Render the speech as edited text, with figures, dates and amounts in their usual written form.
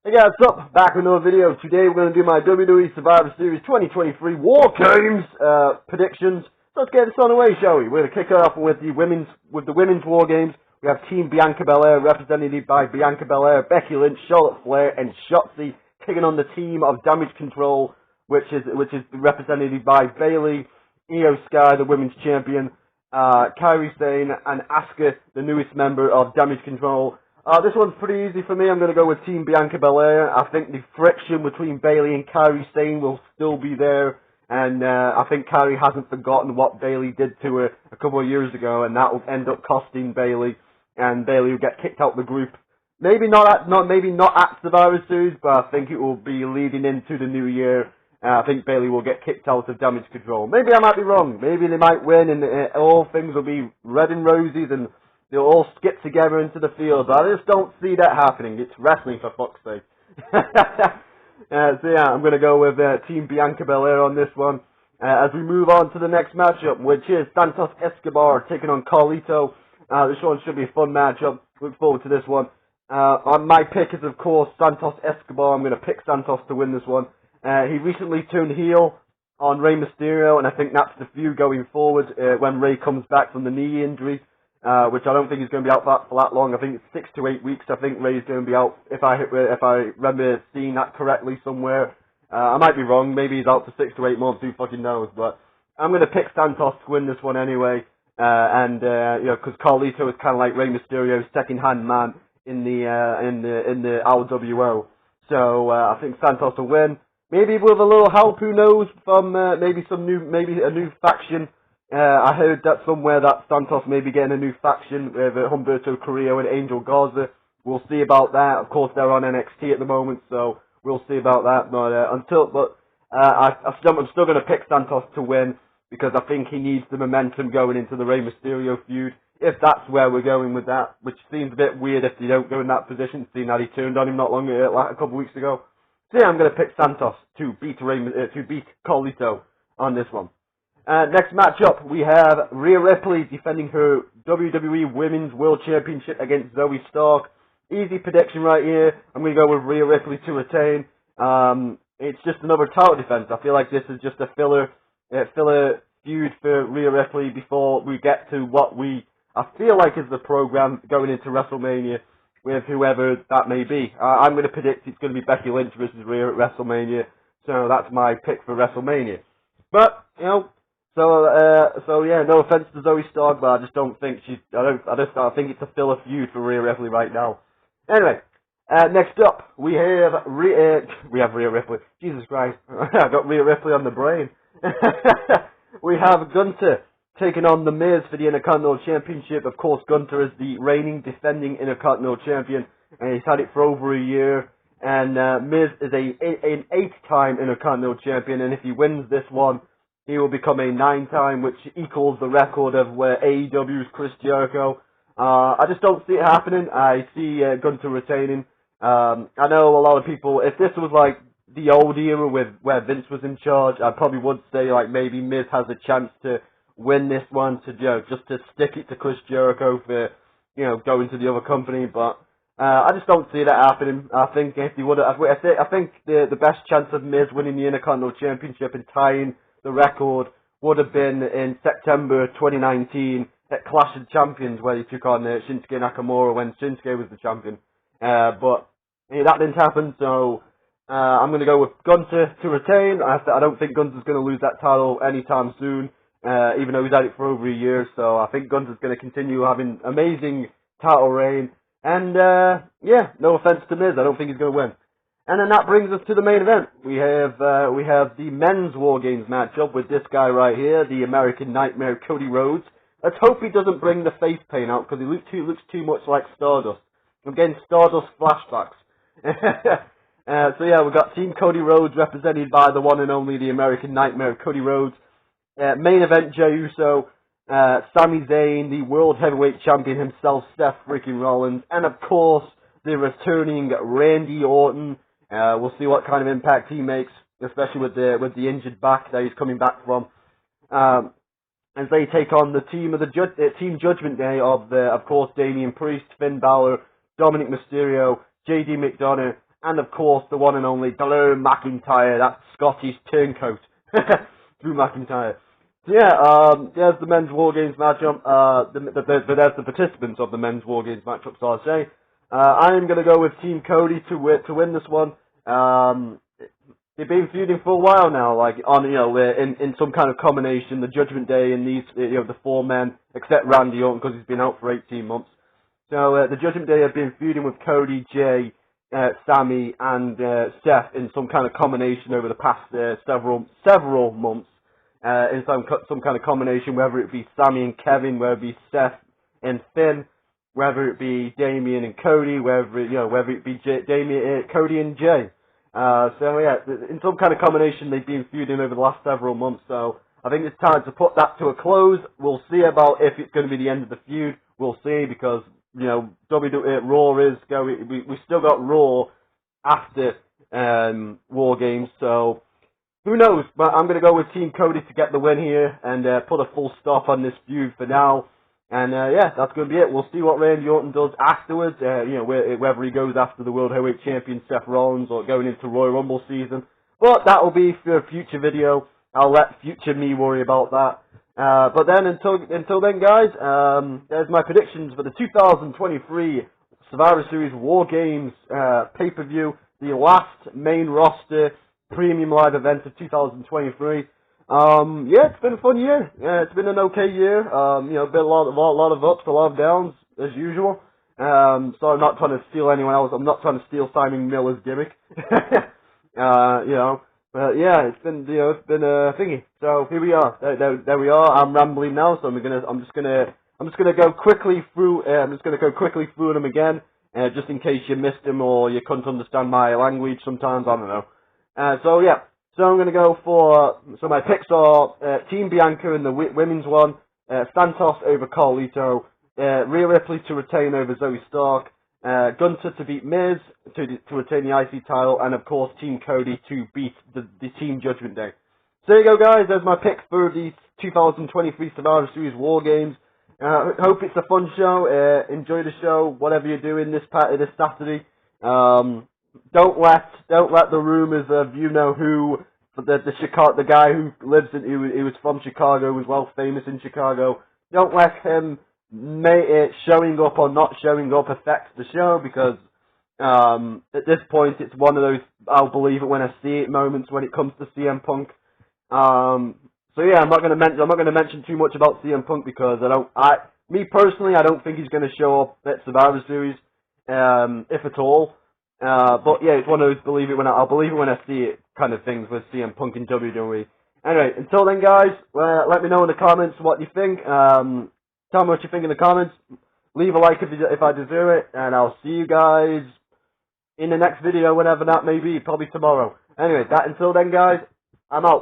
Hey guys, what's up? Back with another video. Today we're going to do my WWE Survivor Series 2023 Wargames predictions. So let's get this on the way, shall we? We're going to kick it off with the women's Wargames. We have Team Bianca Belair, represented by Bianca Belair, Becky Lynch, Charlotte Flair, and Shotzi, taking on the team of Damage Control, which is represented by Bayley, Io Sky, the women's champion, Kairi, Sane, and Asuka, the newest member of Damage Control. This one's pretty easy for me. I'm going to go with Team Bianca Belair. I think the friction between Bayley and Kairi Sane will still be there. And I think Kairi hasn't forgotten what Bayley did to her a couple of years ago. And that will end up costing Bayley. And Bayley will get kicked out of the group. Maybe not at Survivor Series, but I think it will be leading into the new year. I think Bayley will get kicked out of Damage Control. Maybe I might be wrong. Maybe they might win and all things will be red and roses and they'll all skip together into the field, but I just don't see that happening. It's wrestling, for fuck's sake. So yeah, I'm going to go with Team Bianca Belair on this one. As we move on to the next matchup, which is Santos Escobar taking on Carlito. This one should be a fun matchup. Look forward to this one. My pick is, of course, Santos Escobar. I'm going to pick Santos to win this one. He recently turned heel on Rey Mysterio, and I think that's the feud going forward when Rey comes back from the knee injury. Which I don't think he's going to be out for that long. I think it's 6 to 8 weeks. I think Rey's going to be out, if I remember seeing that correctly somewhere. I might be wrong. Maybe he's out for 6 to 8 months. Who fucking knows? But I'm going to pick Santos to win this one anyway. Because Carlito is kind of like Rey Mysterio's second-hand man in the RWO. So I think Santos will win. Maybe with a little help. Who knows? From maybe a new faction. I heard that somewhere that Santos may be getting a new faction with Humberto Carrillo and Angel Garza. We'll see about that. Of course, they're on NXT at the moment, so we'll see about that. But I'm still going to pick Santos to win because I think he needs the momentum going into the Rey Mysterio feud. If that's where we're going with that, which seems a bit weird if they don't go in that position, seeing that he turned on him not long like a couple of weeks ago. So yeah, I'm going to pick Santos to beat Carlito on this one. Next matchup, we have Rhea Ripley defending her WWE Women's World Championship against Zoey Stark. Easy prediction right here. I'm going to go with Rhea Ripley to retain. It's just another title defense. I feel like this is just a filler feud for Rhea Ripley before we get to what I feel like is the program going into WrestleMania with whoever that may be. I'm going to predict it's going to be Becky Lynch versus Rhea at WrestleMania. So that's my pick for WrestleMania. But, you know, So yeah, no offense to Zoey Stark, but I just don't think I think it's a filler feud for Rhea Ripley right now. Anyway, next up we have Rhea Ripley. Jesus Christ, I got Rhea Ripley on the brain. We have Gunther taking on the Miz for the Intercontinental Championship. Of course, Gunther is the reigning, defending Intercontinental Champion, and he's had it for over a year. And Miz is an 8-time Intercontinental Champion, and if he wins this one, he will become a 9-time, which equals the record of AEW's Chris Jericho. I just don't see it happening. I see Gunther retaining. I know a lot of people, if this was like the old era where Vince was in charge, I probably would say like maybe Miz has a chance to win this one, just to stick it to Chris Jericho for, going to the other company. But I just don't see that happening. I think if he would, I think the best chance of Miz winning the Intercontinental Championship and tying the record would have been in September 2019 at Clash of Champions, where he took on Shinsuke Nakamura when Shinsuke was the champion. But that didn't happen, so I'm going to go with Gunther to retain. I don't think Gunther's going to lose that title anytime soon, even though he's had it for over a year. So I think Gunther's going to continue having amazing title reign. And yeah, no offense to Miz, I don't think he's going to win. And then that brings us to the main event. We have the men's Wargames matchup with this guy right here, the American Nightmare, Cody Rhodes. Let's hope he doesn't bring the face paint out because he looks too much like Stardust. I'm getting Stardust flashbacks. So yeah, we've got Team Cody Rhodes represented by the one and only the American Nightmare, Cody Rhodes. Main event, Jey Uso, Sami Zayn, the World Heavyweight Champion himself, Seth Freakin Rollins, and of course the returning Randy Orton. We'll see what kind of impact he makes, especially with the injured back that he's coming back from. As they take on the team Team Judgment Day of course, Damien Priest, Finn Balor, Dominik Mysterio, JD McDonough, and of course the one and only Drew McIntyre, that Scottish turncoat, Drew McIntyre. So yeah, there's the men's War Games matchup. There's the participants of the men's War Games matchup, so I'll say. I am going to go with Team Cody to win this one. They've been feuding for a while now, like on in some kind of combination. The Judgment Day and these the four men, except Randy Orton because he's been out for 18 months. So the Judgment Day have been feuding with Cody, Jay, Sami, and Seth in some kind of combination over the past several months. In some kind of combination, whether it be Sami and Kevin, whether it be Seth and Finn, whether it be Damien and Cody, whether it be Cody and Jay. So yeah, in some kind of combination, they've been feuding over the last several months. So I think it's time to put that to a close. We'll see about if it's going to be the end of the feud. We'll see because WWE Raw is going. We still got Raw after War Games, so. Who knows, but I'm going to go with Team Cody to get the win here and put a full stop on this feud for now. And yeah, that's going to be it. We'll see what Randy Orton does afterwards, whether he goes after the World Heavyweight Champion Seth Rollins or going into Royal Rumble season. But that will be for a future video. I'll let future me worry about that. But then, until then, guys, there's my predictions for the 2023 Survivor Series War Games pay-per-view, the last main roster premium live event of 2023. Yeah, it's been a fun year. Yeah, it's been an okay year. Been a lot of ups, a lot of downs as usual. So I'm not trying to steal anyone else. I'm not trying to steal Simon Miller's gimmick. But yeah, it's been a thingy. So here we are. There we are. I'm rambling now, so I'm just gonna go quickly through. I'm just gonna go quickly through them again, just in case you missed them or you couldn't understand my language. Sometimes I don't know. So yeah, so I'm going to go for, so my picks are Team Bianca in the women's one, Santos over Carlito, Rhea Ripley to retain over Zoey Stark, Gunther to beat Miz to retain the IC title, and of course Team Cody to beat the Team Judgment Day. So there you go, guys, there's my pick for the 2023 Survivor Series War Games. Hope it's a fun show, enjoy the show, whatever you're doing this Saturday. Don't let the rumors of who, the guy who lives in, who was from Chicago, was well famous in Chicago. Don't let him showing up or not showing up affect the show, because at this point it's one of those I'll believe it when I see it moments when it comes to CM Punk. So yeah, I'm not going to mention too much about CM Punk because me personally, I don't think he's going to show up at Survivor Series, if at all. But yeah, it's one of those I'll believe it when I see it kind of things with CM Punk and WWE. Anyway, until then, guys, let me know in the comments what you think. Tell me what you think in the comments. Leave a like if I deserve it, and I'll see you guys in the next video, whenever that may be, probably tomorrow. Anyway, until then, guys, I'm out.